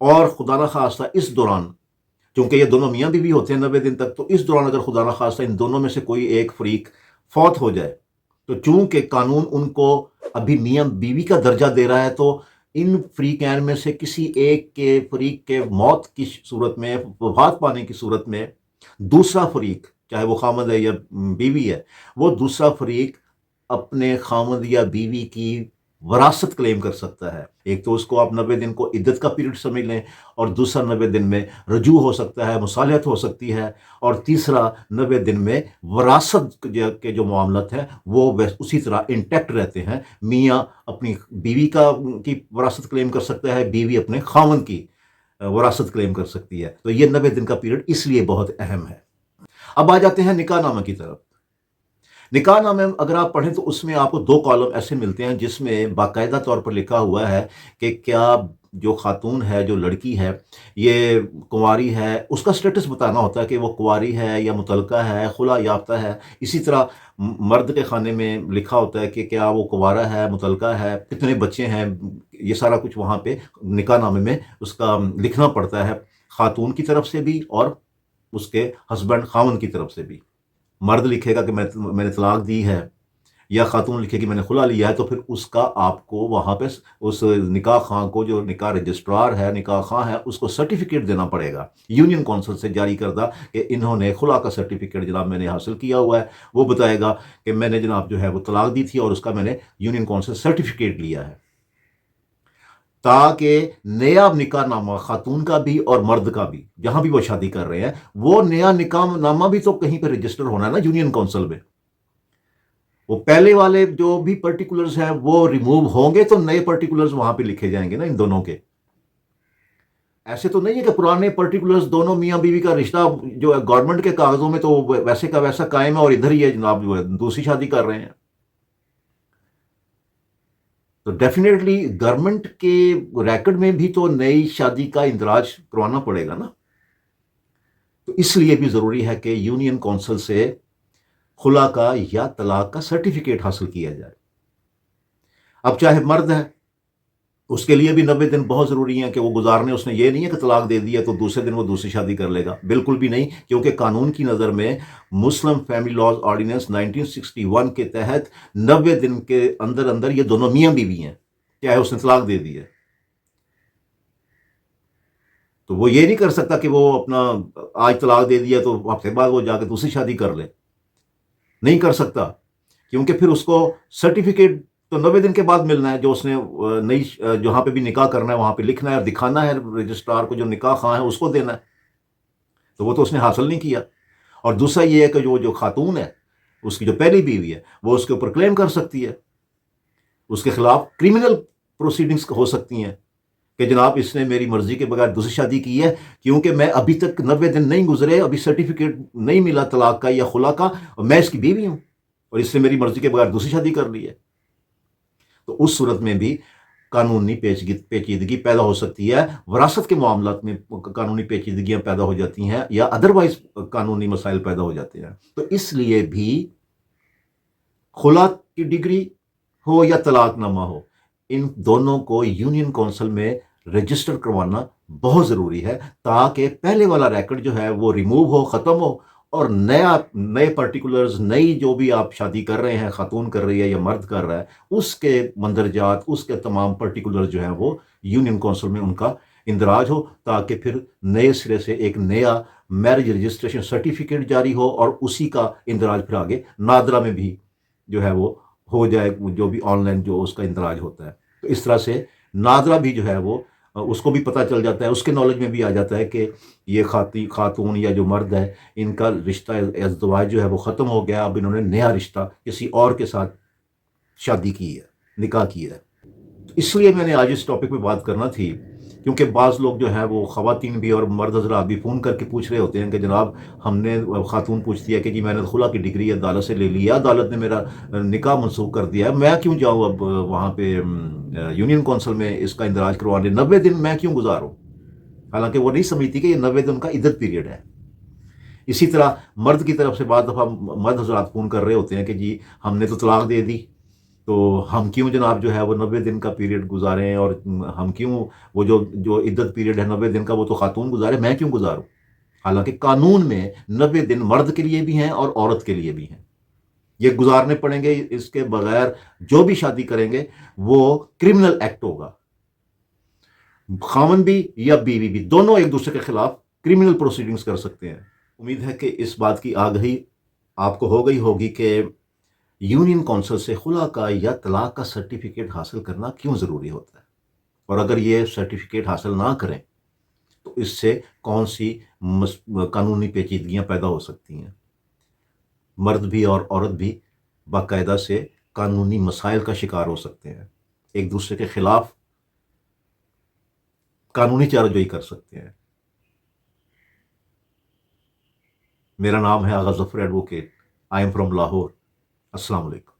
اور خدا نخواستہ اس دوران، چونکہ یہ دونوں میاں بیوی ہوتے ہیں 90 دن تک، تو اس دوران اگر خدا نخواستہ ان دونوں میں سے کوئی ایک فریق فوت ہو جائے، تو چونکہ قانون ان کو ابھی میاں بیوی کا درجہ دے رہا ہے، تو ان فریقین میں سے کسی ایک کے فریق کے موت کی صورت میں، وفات پانے کی صورت میں، دوسرا فریق چاہے وہ خامد ہے یا بیوی ہے، وہ دوسرا فریق اپنے خامد یا بیوی کی وراثت کلیم کر سکتا ہے۔ ایک تو اس کو آپ 90 دن کو عدت کا پیریڈ سمجھ لیں، اور دوسرا 90 دن میں رجوع ہو سکتا ہے، مصالحت ہو سکتی ہے، اور تیسرا 90 دن میں وراثت کے جو معاملات ہیں وہ اسی طرح انٹیکٹ رہتے ہیں۔ میاں اپنی بیوی کی وراثت کلیم کر سکتا ہے، بیوی اپنے خاوند کی وراثت کلیم کر سکتی ہے۔ تو یہ 90 دن کا پیریڈ اس لیے بہت اہم ہے۔ اب آ جاتے ہیں نکاح نامہ کی طرف۔ نکاح نامے اگر آپ پڑھیں تو اس میں آپ کو 2 کالم ایسے ملتے ہیں جس میں باقاعدہ طور پر لکھا ہوا ہے کہ کیا جو خاتون ہے، جو لڑکی ہے، یہ کنواری ہے، اس کا سٹیٹس بتانا ہوتا ہے کہ وہ کنواری ہے یا مطلقہ ہے، خلا یافتہ ہے۔ اسی طرح مرد کے خانے میں لکھا ہوتا ہے کہ کیا وہ کنوارا ہے، مطلقہ ہے، کتنے بچے ہیں، یہ سارا کچھ وہاں پہ نکاح نامے میں اس کا لکھنا پڑتا ہے، خاتون کی طرف سے بھی اور اس کے ہسبینڈ خاوند کی طرف سے بھی۔ مرد لکھے گا کہ میں نے طلاق دی ہے، یا خاتون لکھے کہ میں نے خلا لیا ہے، تو پھر اس کا آپ کو وہاں پہ اس نکاح خواہ کو، جو نکاح رجسٹرار ہے، نکاح خواہ ہے، اس کو سرٹیفکیٹ دینا پڑے گا یونین کونسل سے جاری کردہ، کہ انہوں نے خلا کا سرٹیفکیٹ جناب میں نے حاصل کیا ہوا ہے۔ وہ بتائے گا کہ میں نے جناب جو ہے وہ طلاق دی تھی اور اس کا میں نے یونین کونسل سرٹیفکیٹ لیا ہے، تاکہ نیا نکاح نامہ خاتون کا بھی اور مرد کا بھی، جہاں بھی وہ شادی کر رہے ہیں، وہ نیا نکاح نامہ بھی تو کہیں پہ رجسٹر ہونا ہے نا یونین کونسل میں۔ وہ پہلے والے جو بھی پرٹیکولرز ہیں وہ ریموو ہوں گے تو نئے پرٹیکولرز وہاں پہ لکھے جائیں گے نا ان دونوں کے۔ ایسے تو نہیں ہے کہ پرانے پرٹیکولرز دونوں میاں بیوی کا رشتہ جو ہے گورنمنٹ کے کاغذوں میں تو ویسے کا ویسا قائم ہے، اور ادھر ہی ہے جناب جو ہے دوسری شادی کر رہے ہیں۔ تو ڈیفینیٹلی گورنمنٹ کے ریکارڈ میں بھی تو نئی شادی کا اندراج کروانا پڑے گا نا۔ تو اس لیے بھی ضروری ہے کہ یونین کونسل سے خلا کا یا طلاق کا سرٹیفکیٹ حاصل کیا جائے۔ اب چاہے مرد ہے، اس کے لیے بھی 90 دن بہت ضروری ہیں کہ وہ گزارنے۔ اس نے یہ نہیں ہے کہ طلاق دے دیا تو دوسرے دن وہ دوسری شادی کر لے گا، بالکل بھی نہیں، کیونکہ قانون کی نظر میں مسلم فیملی لاز آرڈیننس 1961 کے تحت 90 دن کے اندر اندر یہ دونوں میاں بیوی ہیں، چاہے اس نے طلاق دے دی ہے، تو وہ یہ نہیں کر سکتا کہ وہ اپنا آج طلاق دے دیا تو ہفتے بعد وہ جا کے دوسری شادی کر لے، نہیں کر سکتا، کیونکہ پھر اس کو سرٹیفکیٹ تو 90 دن کے بعد ملنا ہے، جو اس نے نئی جہاں پہ بھی نکاح کرنا ہے وہاں پہ لکھنا ہے اور دکھانا ہے رجسٹرار کو، جو نکاح خواہ ہے اس کو دینا ہے، تو وہ تو اس نے حاصل نہیں کیا۔ اور دوسرا یہ ہے کہ جو خاتون ہے، اس کی جو پہلی بیوی ہے، وہ اس کے اوپر کلیم کر سکتی ہے، اس کے خلاف کرمنل پروسیڈنگز ہو سکتی ہیں کہ جناب اس نے میری مرضی کے بغیر دوسری شادی کی ہے، کیونکہ میں ابھی تک 90 دن نہیں گزرے، ابھی سرٹیفکیٹ نہیں ملا طلاق کا یا خلا کا، اور میں اس کی بیوی ہوں اور اس نے میری مرضی کے بغیر دوسری شادی کر لی ہے۔ تو اس صورت میں بھی قانونی پیچیدگی پیدا ہو سکتی ہے، وراثت کے معاملات میں قانونی پیچیدگیاں پیدا ہو جاتی ہیں، یا ادروائز قانونی مسائل پیدا ہو جاتے ہیں۔ تو اس لیے بھی خلا کی ڈگری ہو یا طلاق نامہ ہو، ان دونوں کو یونین کونسل میں رجسٹر کروانا بہت ضروری ہے، تاکہ پہلے والا ریکارڈ جو ہے وہ ریموو ہو، ختم ہو، اور نئے پرٹیکولرز، نئی جو بھی آپ شادی کر رہے ہیں، خاتون کر رہی ہے یا مرد کر رہا ہے، اس کے مندرجات، اس کے تمام پرٹیکولرز جو ہیں وہ یونین کونسل میں ان کا اندراج ہو، تاکہ پھر نئے سرے سے ایک نیا میرج رجسٹریشن سرٹیفکیٹ جاری ہو، اور اسی کا اندراج پھر آگے نادرا میں بھی جو ہے وہ ہو جائے، جو بھی آن لائن جو اس کا اندراج ہوتا ہے۔ تو اس طرح سے نادرا بھی جو ہے وہ اس کو بھی پتہ چل جاتا ہے، اس کے نالج میں بھی آ جاتا ہے کہ یہ خاتون یا جو مرد ہے، ان کا رشتہ ازدواج جو ہے وہ ختم ہو گیا، اب انہوں نے نیا رشتہ کسی اور کے ساتھ شادی کی ہے، نکاح کیا ہے۔ اس لیے میں نے آج اس ٹاپک پہ بات کرنا تھی، کیونکہ بعض لوگ جو ہیں وہ خواتین بھی اور مرد حضرات بھی فون کر کے پوچھ رہے ہوتے ہیں کہ جناب ہم نے، خاتون پوچھتی ہے کہ جی میں نے خلا کی ڈگری عدالت سے لے لی ہے، عدالت نے میرا نکاح منسوخ کر دیا ہے، میں کیوں جاؤں اب وہاں پہ یونین کونسل میں اس کا اندراج کروانے، 90 دن میں کیوں گزاروں؟ حالانکہ وہ نہیں سمجھتی کہ یہ 90 دن کا عدت پیریڈ ہے۔ اسی طرح مرد کی طرف سے بعض دفعہ مرد حضرات فون کر رہے ہوتے ہیں کہ جی ہم نے تو طلاق دے دی، تو ہم کیوں جناب جو ہے وہ 90 دن کا پیریڈ گزاریں، اور ہم کیوں وہ جو عدت پیریڈ ہے 90 دن کا وہ تو خاتون گزارے، میں کیوں گزاروں؟ حالانکہ قانون میں 90 دن مرد کے لیے بھی ہیں اور عورت کے لیے بھی ہیں، یہ گزارنے پڑیں گے، اس کے بغیر جو بھی شادی کریں گے وہ کرمنل ایکٹ ہوگا، خامن بھی یا بیوی بھی دونوں ایک دوسرے کے خلاف کرمنل پروسیڈنگز کر سکتے ہیں۔ امید ہے کہ اس بات کی آگہی آپ کو ہو گئی ہوگی کہ یونین کونسل سے خلا کا یا طلاق کا سرٹیفکیٹ حاصل کرنا کیوں ضروری ہوتا ہے، اور اگر یہ سرٹیفکیٹ حاصل نہ کریں تو اس سے کون سی قانونی پیچیدگیاں پیدا ہو سکتی ہیں۔ مرد بھی اور عورت بھی باقاعدہ سے قانونی مسائل کا شکار ہو سکتے ہیں، ایک دوسرے کے خلاف قانونی چارہ جوئی کر سکتے ہیں۔ میرا نام ہے Agha Zafar advocate, I am from Lahore. السلام علیکم۔